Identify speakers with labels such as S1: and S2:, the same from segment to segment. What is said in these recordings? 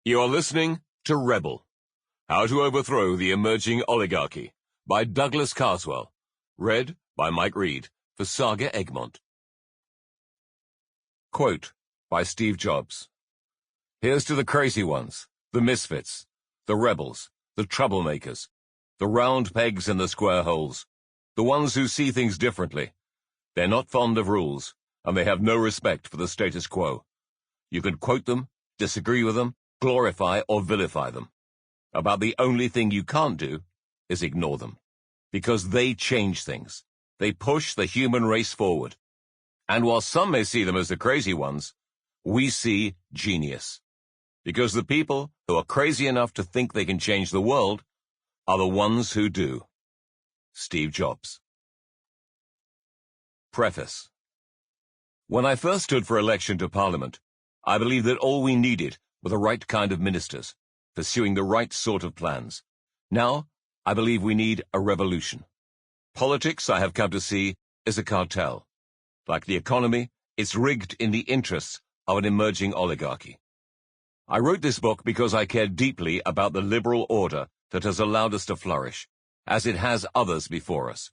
S1: You are listening to Rebel, How to Overthrow the Emerging Oligarchy by Douglas Carswell, read by Mike Reed for Saga Egmont. Quote by Steve Jobs. Here's to the crazy ones, the misfits, the rebels, the troublemakers, the round pegs in the square holes, the ones who see things differently. They're not fond of rules, and they have no respect for the status quo. You can quote them, disagree with them, glorify or vilify them. About the only thing you can't do is ignore them, because they change things. They push the human race forward. And while some may see them as the crazy ones, we see genius. Because the people who are crazy enough to think they can change the world are the ones who do. Steve Jobs. Preface. When I first stood for election to Parliament, I believed that all we needed were the right kind of ministers, pursuing the right sort of plans. Now, I believe we need a revolution. Politics, I have come to see, is a cartel. Like the economy, it's rigged in the interests of an emerging oligarchy. I wrote this book because I care deeply about the liberal order that has allowed us to flourish, as it has others before us.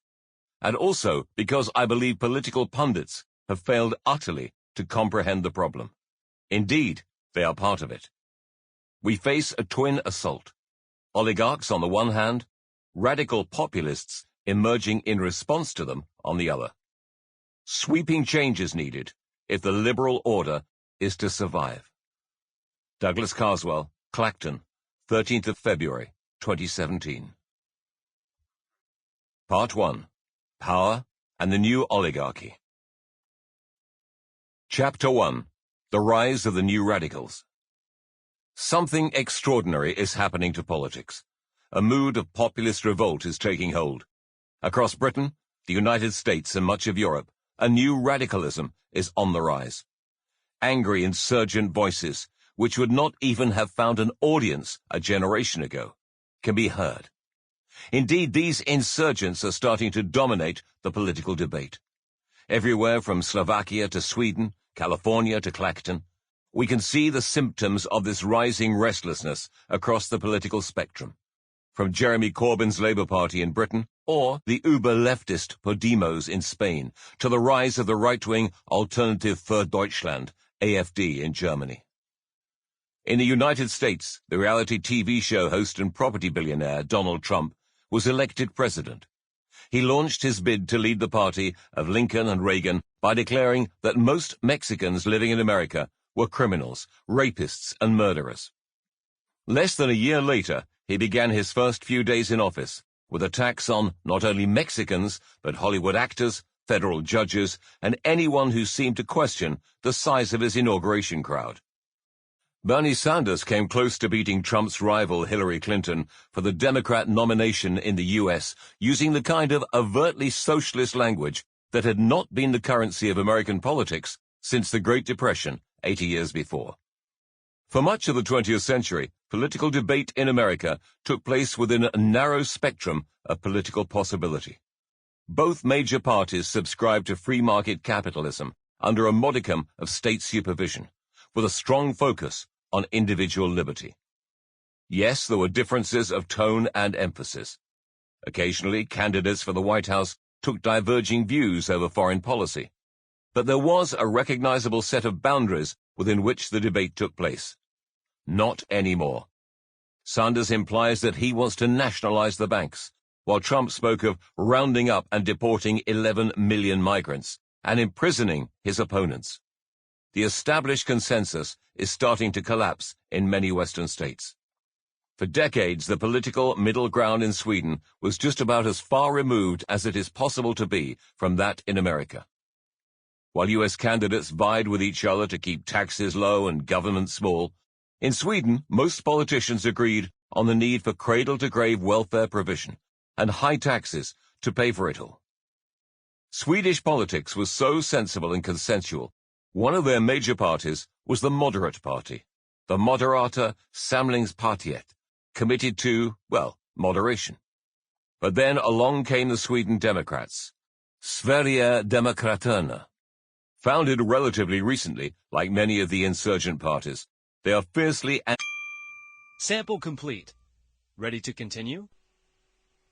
S1: And also because I believe political pundits have failed utterly to comprehend the problem. Indeed, they are part of it. We face a twin assault. Oligarchs on the one hand, radical populists emerging in response to them on the other. Sweeping change is needed if the liberal order is to survive. Douglas Carswell, Clacton, 13th of February, 2017. Part 1. Power and the New Oligarchy. Chapter 1. The Rise of the New Radicals. Something extraordinary is happening to politics. A mood of populist revolt is taking hold. Across Britain, the United States and much of Europe, a new radicalism is on the rise. Angry insurgent voices, which would not even have found an audience a generation ago, can be heard. Indeed, these insurgents are starting to dominate the political debate. Everywhere from Slovakia to Sweden, California to Clacton, we can see the symptoms of this rising restlessness across the political spectrum. From Jeremy Corbyn's Labour Party in Britain, or the uber-leftist Podemos in Spain, to the rise of the right-wing Alternative für Deutschland, AfD, in Germany. In the United States, the reality TV show host and property billionaire Donald Trump was elected president. He launched his bid to lead the party of Lincoln and Reagan by declaring that most Mexicans living in America were criminals, rapists, and murderers. Less than a year later, he began his first few days in office with attacks on not only Mexicans, but Hollywood actors, federal judges, and anyone who seemed to question the size of his inauguration crowd. Bernie Sanders came close to beating Trump's rival Hillary Clinton for the Democrat nomination in the U.S. using the kind of overtly socialist language that had not been the currency of American politics since the Great Depression 80 years before. For much of the 20th century, political debate in America took place within a narrow spectrum of political possibility. Both major parties subscribed to free market capitalism under a modicum of state supervision, with a strong focus on individual liberty. Yes, there were differences of tone and emphasis. Occasionally, candidates for the White House took diverging views over foreign policy. But there was a recognizable set of boundaries within which the debate took place. Not anymore. Sanders implies that he wants to nationalize the banks, while Trump spoke of rounding up and deporting 11 million migrants and imprisoning his opponents. The established consensus is starting to collapse in many Western states. For decades, the political middle ground in Sweden was just about as far removed as it is possible to be from that in America. While U.S. candidates vied with each other to keep taxes low and government small, in Sweden, most politicians agreed on the need for cradle-to-grave welfare provision and high taxes to pay for it all. Swedish politics was so sensible and consensual. One of their major parties was the Moderate Party, the Moderata Samlingspartiet, committed to, well, moderation. But then along came the Sweden Democrats, Sverigedemokraterna. Founded relatively recently, like many of the insurgent parties, they are fiercely
S2: Sample complete. Ready to continue?